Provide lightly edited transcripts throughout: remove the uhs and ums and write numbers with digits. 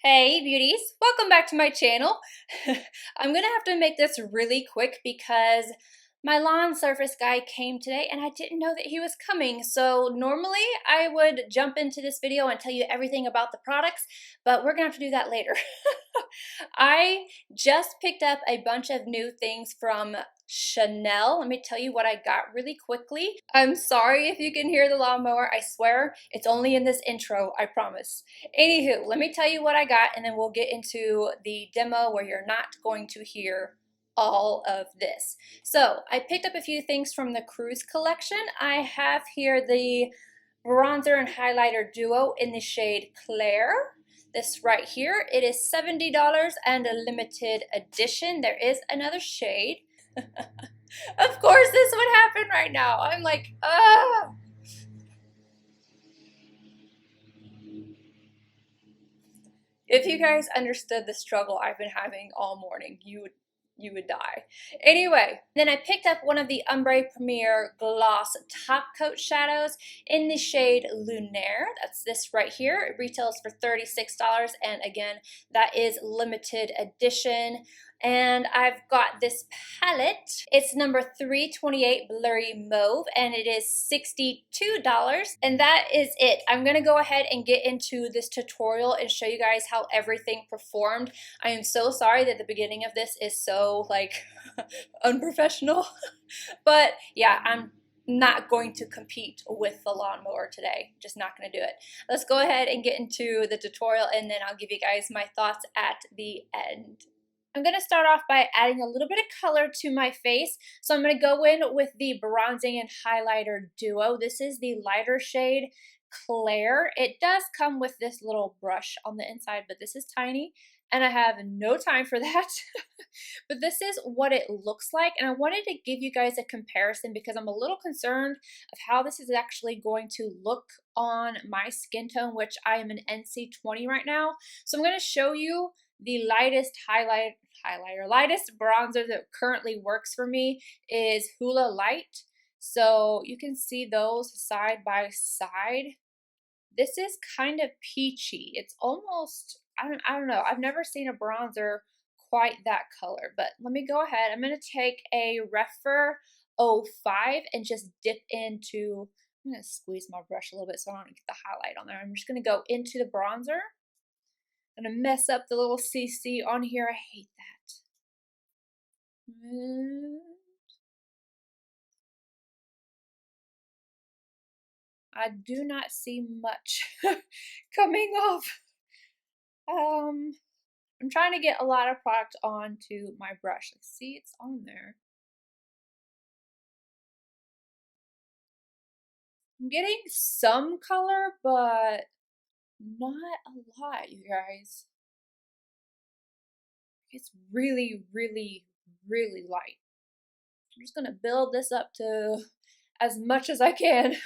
Hey beauties, welcome back to my channel. I'm gonna have to make this really quick because my lawn surface guy came today and I didn't know that he was coming. So normally I would jump into this video and tell you everything about the products, but we're gonna have to do that later. I just picked up a bunch of new things from Chanel. Let me tell you what I got really quickly. I'm sorry if you can hear the lawnmower. I swear it's only in this intro, I promise. Anywho, let me tell you what I got and then we'll get into the demo where you're not going to hear all of this. So I picked up a few things from the Cruise collection. I have here the bronzer and highlighter duo in the shade CLAIR. This right here, it is $70 and a limited edition. There is another shade. Of course this would happen right now. I'm like, ah. If you guys understood the struggle I've been having all morning, you would die. Anyway, then I picked up one of the Ombre Premier Gloss Top Coat Shadows in the shade Lunaire. That's this right here. It retails for $36, and again, that is limited edition. And I've got this palette. It's number 328 Blurry Mauve, and it is $62. And that is it. I'm gonna go ahead and get into this tutorial and show you guys how everything performed. I am so sorry that the beginning of this is so like unprofessional. But yeah, I'm not going to compete with the lawnmower today. Just not gonna do it. Let's go ahead and get into the tutorial and then I'll give you guys my thoughts at the end. I'm going to start off by adding a little bit of color to my face. So I'm going to go in with the bronzing and highlighter duo. This is the lighter shade CLAIR. It does come with this little brush on the inside, but this is tiny and I have no time for that. But this is what it looks like, and I wanted to give you guys a comparison because I'm a little concerned of how this is actually going to look on my skin tone, which I am an NC20 right now. So I'm going to show you the lightest lightest bronzer that currently works for me is Hoola Light. So you can see those side by side. This is kind of peachy. It's almost, I don't know. I've never seen a bronzer quite that color, but let me go ahead. I'm going to take a Refer 05 and just dip into, I'm going to squeeze my brush a little bit so I don't get the highlight on there. I'm just going to go into the bronzer. I'm gonna mess up the little CC on here. I hate that. And I do not see much coming off. I'm trying to get a lot of product onto my brush. Let's see, it's on there. I'm getting some color, but not a lot, you guys. It's really, really, really light. I'm just gonna build this up to as much as I can.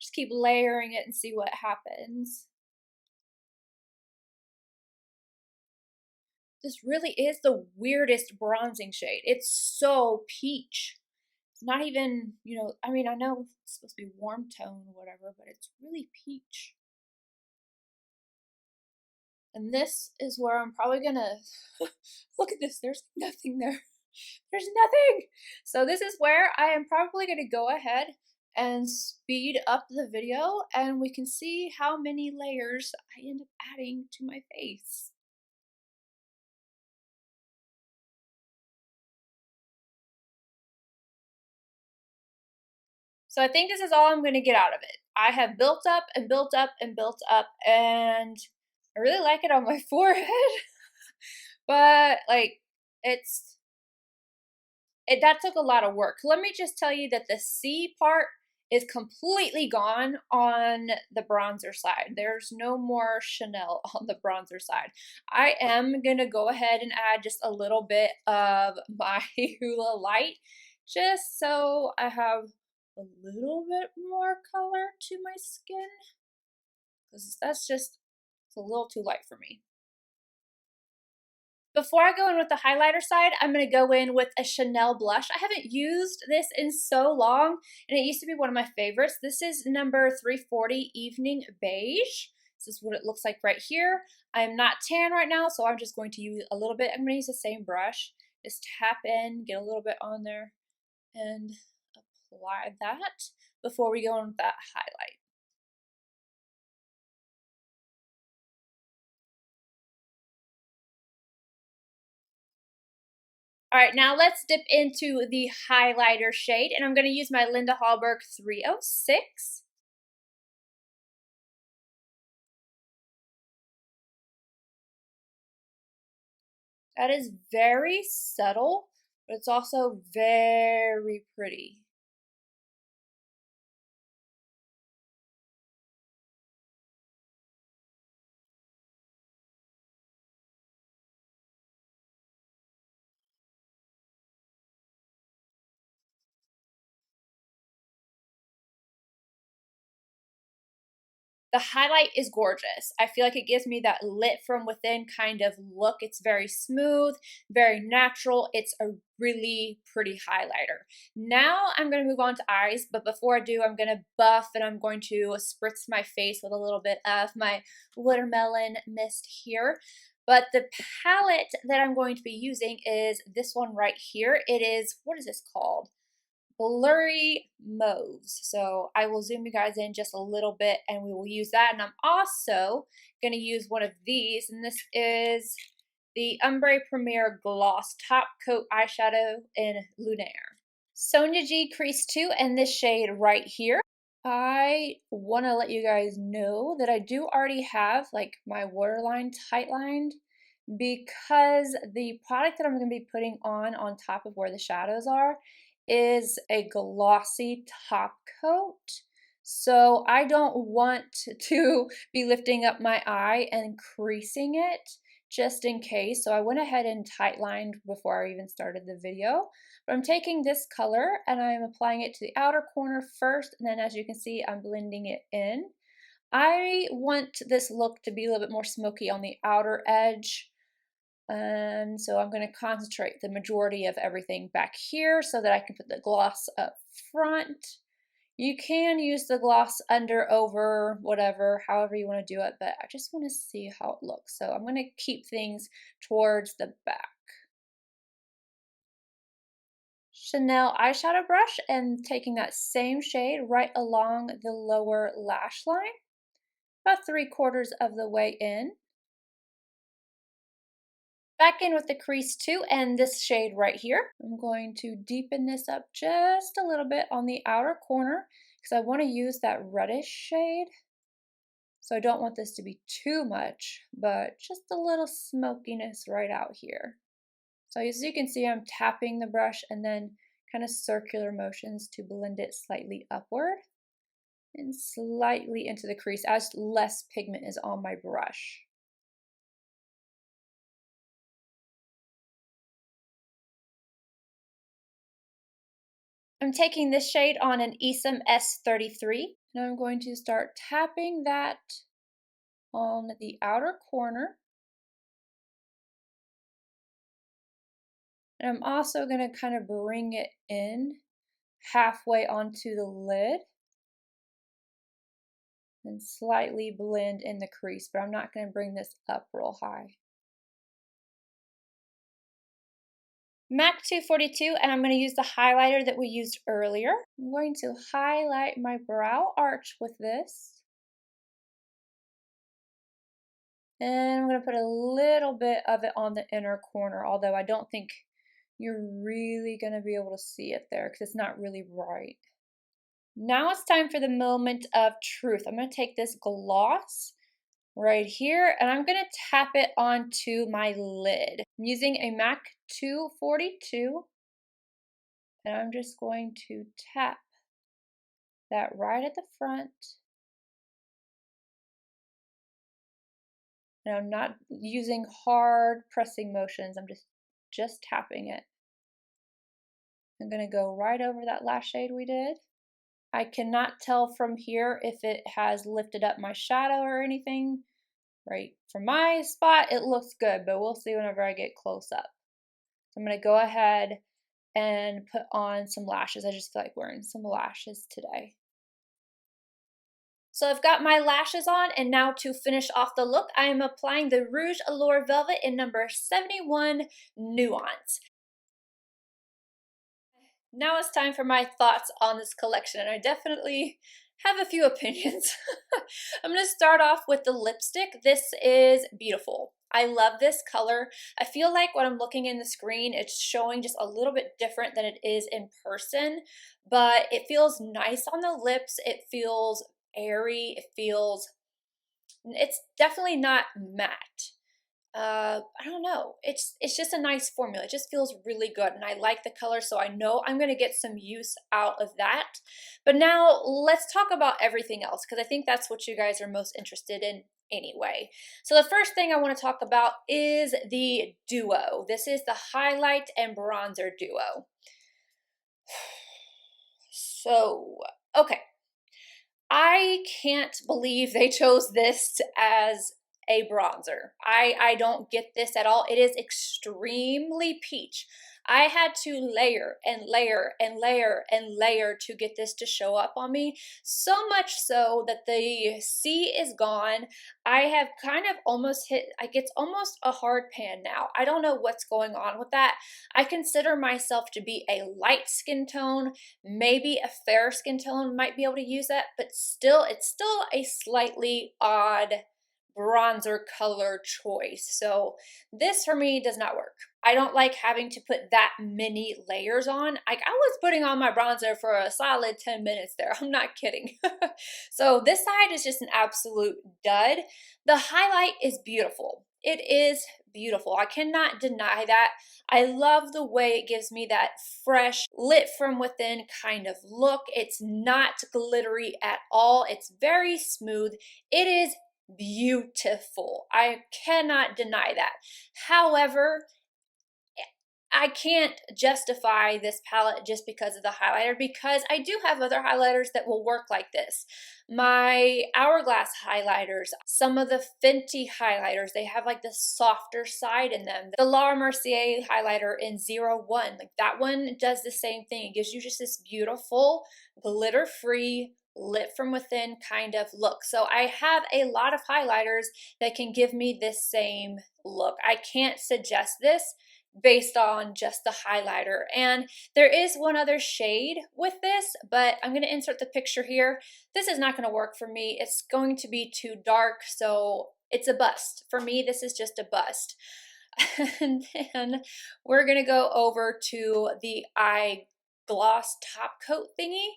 Just keep layering it and see what happens. This really is the weirdest bronzing shade. It's so peach. It's not even, you know, I mean, I know it's supposed to be warm tone or whatever, but it's really peach. And this is where I'm probably gonna, look at this, there's nothing there. There's nothing. So this is where I am probably gonna go ahead and speed up the video and we can see how many layers I end up adding to my face. So I think this is all I'm going to get out of it. I have built up and built up and built up, and I really like it on my forehead. But like, that took a lot of work. Let me just tell you that the C part is completely gone on the bronzer side. There's no more Chanel on the bronzer side. I am going to go ahead and add just a little bit of my Hoola Light just so I have a little bit more color to my skin because that's just, it's a little too light for me. Before I go in with the highlighter side, I'm going to go in with a Chanel blush. I haven't used this in so long, and it used to be one of my favorites. This is number 340 Evening Beige. This is what it looks like right here. I'm not tan right now, so I'm just going to use a little bit. I'm going to use the same brush. Just tap in, get a little bit on there, and apply that before we go on with that highlight. All right, now let's dip into the highlighter shade, and I'm going to use my Linda Hallberg 306. That is very subtle, but it's also very pretty. The highlight is gorgeous. I feel like it gives me that lit from within kind of look. It's very smooth, very natural. It's a really pretty highlighter. Now I'm going to move on to eyes, but before I do, I'm going to buff and I'm going to spritz my face with a little bit of my watermelon mist here. But the palette that I'm going to be using is this one right here. It is, what is this called? Blurry Mauves. So I will zoom you guys in just a little bit and we will use that. And I'm also going to use one of these, and this is the Ombre Premier Gloss Top Coat Eyeshadow in Lunaire. Sonia G Crease 2 and this shade right here. I want to let you guys know that I do already have like my waterline tightlined, because the product that I'm going to be putting on top of where the shadows are is a glossy top coat. So I don't want to be lifting up my eye and creasing it just in case. So I went ahead and tightlined before I even started the video. But I'm taking this color and I'm applying it to the outer corner first, and then as you can see, I'm blending it in. I want this look to be a little bit more smoky on the outer edge. And so I'm going to concentrate the majority of everything back here so that I can put the gloss up front. You can use the gloss under, over, whatever, however you want to do it, but I just want to see how it looks. So I'm going to keep things towards the back. Chanel eyeshadow brush and taking that same shade right along the lower lash line, about 3/4 of the way in. Back in with the crease 2 and this shade right here. I'm going to deepen this up just a little bit on the outer corner because I want to use that reddish shade. So I don't want this to be too much, but just a little smokiness right out here. So as you can see, I'm tapping the brush and then kind of circular motions to blend it slightly upward and slightly into the crease as less pigment is on my brush. I'm taking this shade on an Esom S33, and I'm going to start tapping that on the outer corner. And I'm also going to kind of bring it in halfway onto the lid and slightly blend in the crease, but I'm not going to bring this up real high. MAC 242, and I'm going to use the highlighter that we used earlier. I'm going to highlight my brow arch with this. And I'm going to put a little bit of it on the inner corner, although I don't think you're really going to be able to see it there because it's not really bright. Now it's time for the moment of truth. I'm going to take this gloss right here and I'm going to tap it onto my lid. I'm using a MAC 242 and I'm just going to tap that right at the front. And I'm not using hard pressing motions, I'm just tapping it. I'm going to go right over that last shade we did. I cannot tell from here if it has lifted up my shadow or anything. Right from my spot, it looks good, but we'll see whenever I get close up. So I'm going to go ahead and put on some lashes. I just feel like wearing some lashes today. So I've got my lashes on, and now to finish off the look, I am applying the Rouge Allure Velvet in number 71 Nuance. Now it's time for my thoughts on this collection, and I definitely have a few opinions. I'm going to start off with the lipstick. This is beautiful. I love this color. I feel like when I'm looking in the screen, it's showing just a little bit different than it is in person, but it feels nice on the lips. It feels airy. It's definitely not matte. I don't know. It's just a nice formula. It just feels really good, and I like the color, so I know I'm gonna get some use out of that. But now let's talk about everything else, because I think that's what you guys are most interested in anyway. So the first thing I want to talk about is the duo. This is the highlight and bronzer duo. So, okay. I can't believe they chose this as a bronzer. I don't get this at all. It is extremely peach. I had to layer and layer and layer and layer to get this to show up on me, so much so that the C is gone. I have kind of almost hit, like, it's almost a hard pan now. I don't know what's going on with that. I consider myself to be a light skin tone. Maybe a fair skin tone might be able to use that, but still, it's still a slightly odd bronzer color choice. So this for me does not work. I don't like having to put that many layers on. Like, I was putting on my bronzer for a solid 10 minutes there. I'm not kidding. So this side is just an absolute dud. The highlight is beautiful. It is beautiful. I cannot deny that. I love the way it gives me that fresh, lit from within kind of look. It's not glittery at all. It's very smooth. It is beautiful. I cannot deny that. However, I can't justify this palette just because of the highlighter, because I do have other highlighters that will work like this. My Hourglass highlighters, some of the Fenty highlighters, they have like the softer side in them. The Laura Mercier highlighter in 01, like that one does the same thing. It gives you just this beautiful, glitter-free, lit from within kind of look. So I have a lot of highlighters that can give me this same look. I can't suggest this based on just the highlighter. And there is one other shade with this, but I'm going to insert the picture here. This is not going to work for me. It's going to be too dark, so it's a bust. For me, this is just a bust. And then we're going to go over to the eye gloss top coat thingy.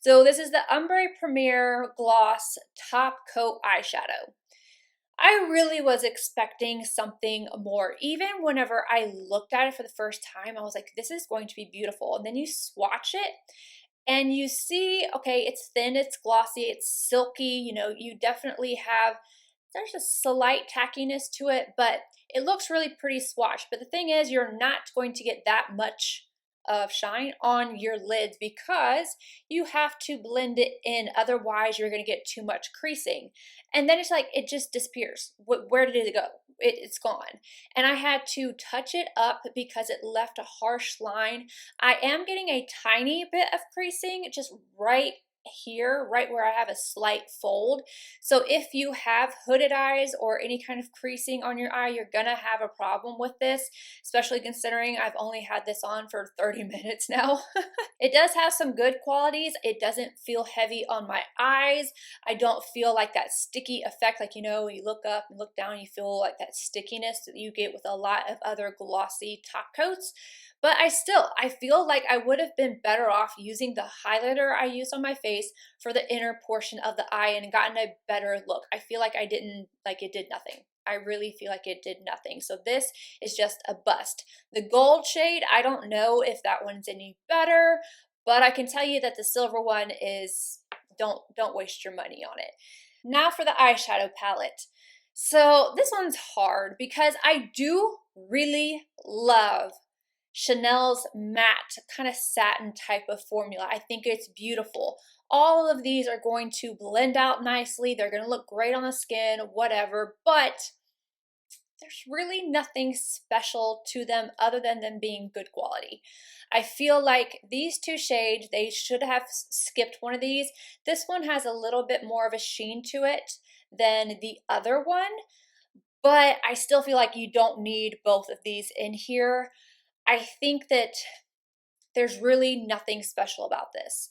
So this is the Ombre Premier Gloss Top Coat Eyeshadow. I really was expecting something more. Even whenever I looked at it for the first time, I was like, this is going to be beautiful. And then you swatch it and you see, okay, it's thin, it's glossy, it's silky, you know, you definitely have, there's a slight tackiness to it, but it looks really pretty swatched. But the thing is, you're not going to get that much of shine on your lids because you have to blend it in, otherwise you're going to get too much creasing, and then it's like it just disappears. Where did it go? It's gone. And I had to touch it up because it left a harsh line. I am getting a tiny bit of creasing just right here, right where I have a slight fold. So if you have hooded eyes or any kind of creasing on your eye, you're gonna have a problem with this, especially considering I've only had this on for 30 minutes now. It does have some good qualities. It doesn't feel heavy on my eyes. I don't feel like that sticky effect, like, you know, when you look up and look down, you feel like that stickiness that you get with a lot of other glossy top coats. But I feel like I would have been better off using the highlighter I used on my face for the inner portion of the eye and gotten a better look. I feel like I didn't, like, it did nothing. I really feel like it did nothing. So this is just a bust. The gold shade, I don't know if that one's any better, but I can tell you that the silver one is, don't waste your money on it. Now for the eyeshadow palette. So this one's hard because I do really love Chanel's matte kind of satin type of formula. I think it's beautiful. All of these are going to blend out nicely. They're going to look great on the skin, whatever, but there's really nothing special to them other than them being good quality. I feel like these two shades, they should have skipped one of these. This one has a little bit more of a sheen to it than the other one, but I still feel like you don't need both of these in here. I think that there's really nothing special about this.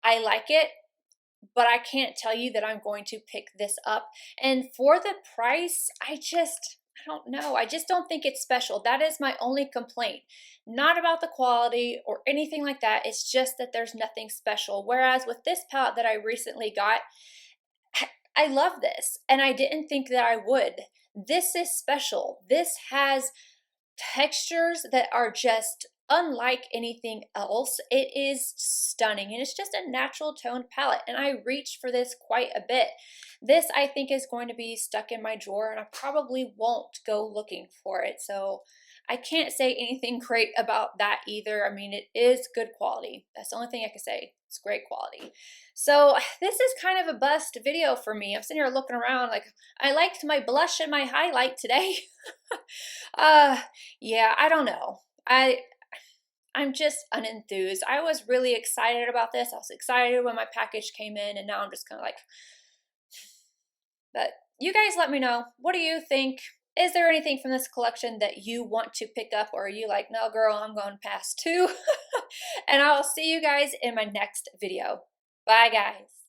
I like it, but I can't tell you that I'm going to pick this up. And for the price, I don't know. I just don't think it's special. That is my only complaint. Not about the quality or anything like that. It's just that there's nothing special. Whereas with this palette that I recently got, I love this, and I didn't think that I would. This is special. This has textures that are just unlike anything else. It is stunning, and it's just a natural toned palette, and I reached for this quite a bit. This, I think, is going to be stuck in my drawer, and I probably won't go looking for it, so I can't say anything great about that either. I mean, it is good quality. That's the only thing I can say. It's great quality. So this is kind of a bust video for me. I'm sitting here looking around like, I liked my blush and my highlight today. Yeah, I don't know. I'm just unenthused. I was really excited about this. I was excited when my package came in, and now I'm just kind of like, but you guys let me know. What do you think? Is there anything from this collection that you want to pick up, or are you like, no girl, I'm going past too? And I'll see you guys in my next video. Bye guys.